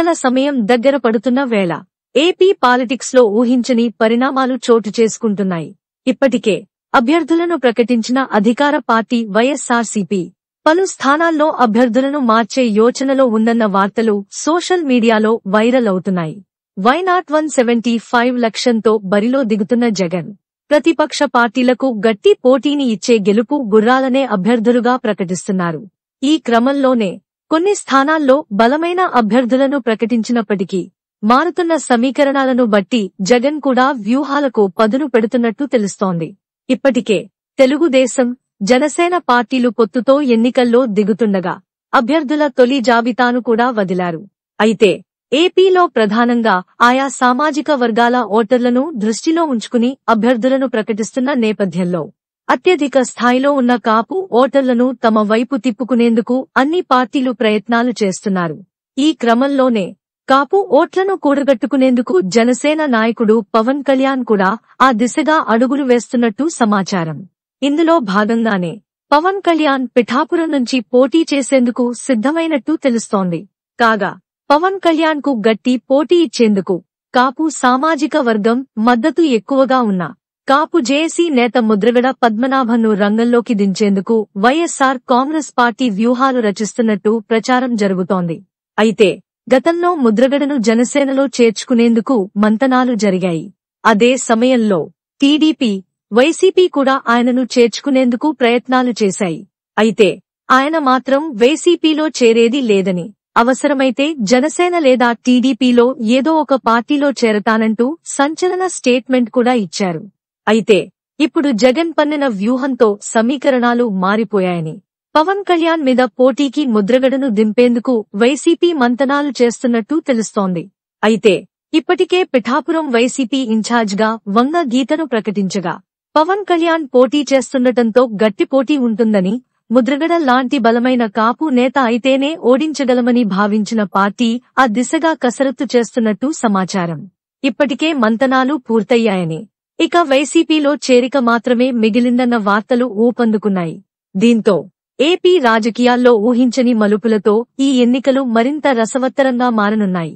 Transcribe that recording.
ఎన్నికల సమయం దగ్గర పడుతున్న వేళ ఏపీ పాలిటిక్స్ లో ఊహించని పరిణామాలు చోటు చేసుకుంటున్నాయి. ఇప్పటికే అభ్యర్థులను ప్రకటించిన అధికార పార్టీ వైఎస్ఆర్సీపీ పలు స్థానాల్లో అభ్యర్థులను మార్చే యోచనలో ఉందన్న వార్తలు సోషల్ మీడియాలో వైరల్ అవుతున్నాయి. వైనాట్ 175 లక్ష్యంతో బరిలో దిగుతున్న జగన్ ప్రతిపక్ష పార్టీలకు గట్టి పోటీని ఇచ్చే గెలుపు గుర్రాలనే అభ్యర్థులుగా ప్రకటిస్తున్నారు. ఈ క్రమంలోనే కొన్ని స్థానాల్లో బలమైన అభ్యర్థులను ప్రకటించినప్పటికీ మారుతున్న సమీకరణాలను బట్టి జగన్ కూడా వ్యూహాలకు పదును పెడుతున్నట్టు తెలుస్తోంది. ఇప్పటికే తెలుగుదేశం, జనసేన పార్టీలు పొత్తుతో ఎన్నికల్లో దిగుతుండగా అభ్యర్థుల తొలి జాబితాను కూడా వదిలారు. అయితే ఏపీలో ప్రధానంగా ఆయా సామాజిక వర్గాల ఓటర్లను దృష్టిలో ఉంచుకుని అభ్యర్థులను ప్రకటిస్తున్న నేపథ్యంలో అత్యధిక స్థాయిలో ఉన్న కాపు ఓటర్లను తమ వైపు తిప్పుకునేందుకు అన్ని పార్టీలు ప్రయత్నాలు చేస్తున్నారు. ఈ క్రమంలోనే కాపు ఓట్లను కూడగట్టుకునేందుకు జనసేన నాయకుడు పవన్ కళ్యాణ్ కూడా ఆ దిశగా అడుగులు వేస్తున్నట్టు సమాచారం. ఇందులో భాగంగానే పవన్ కళ్యాణ్ పిఠాపురం నుంచి పోటీ చేసేందుకు సిద్ధమైనట్టు తెలుస్తోంది. కాగా పవన్ కళ్యాణ్ కు గట్టి పోటీ ఇచ్చేందుకు కాపు సామాజిక వర్గం మద్దతు ఎక్కువగా ఉన్న కాపు జేఏసీ నేత ముద్రగడ పద్మనాభన్ను రంగంలోకి దించేందుకు వైఎస్ఆర్ కాంగ్రెస్ పార్టీ వ్యూహాలు రచిస్తున్నట్టు ప్రచారం జరుగుతోంది. అయితే గతంలో ముద్రగడను జనసేనలో చేర్చుకునేందుకు మంతనాలు జరిగాయి. అదే సమయంలో టీడీపీ, వైసీపీ కూడా ఆయనను చేర్చుకునేందుకు ప్రయత్నాలు చేశాయి. అయితే ఆయన మాత్రం వైసీపీలో చేరేది లేదని, అవసరమైతే జనసేన లేదా టీడీపీలో ఏదో ఒక పార్టీలో చేరతానంటూ సంచలన స్టేట్మెంట్ కూడా ఇచ్చారు. అయితే ఇప్పుడు జగన్ పన్నిన వ్యూహంతో సమీకరణాలు మారిపోయాయని, పవన్ కళ్యాణ్ మీద పోటీకి ముద్రగడను దింపేందుకు వైసీపీ మంతనాలు చేస్తున్నట్టు తెలుస్తోంది. అయితే ఇప్పటికే పిఠాపురం వైసీపీ ఇన్ఛార్జిగా వంగ గీతను ప్రకటించగా పవన్ కళ్యాణ్ పోటీ చేస్తుండటంతో గట్టి పోటీ ఉంటుందని, ముద్రగడ లాంటి బలమైన కాపు నేత అయితేనే ఓడించగలమని భావించిన పార్టీ ఆ దిశగా కసరత్తు చేస్తున్నట్టు సమాచారం. ఇప్పటికే మంతనాలు పూర్తయ్యాయని, ఇక వైసీపీలో చేరిక మాత్రమే మిగిలిందన్న వార్తలు ఊపందుకున్నాయి. దీంతో ఏపీ రాజకీయాల్లో ఊహించని మలుపులతో ఈ ఎన్నికలు మరింత రసవత్తరంగా మారనున్నాయి.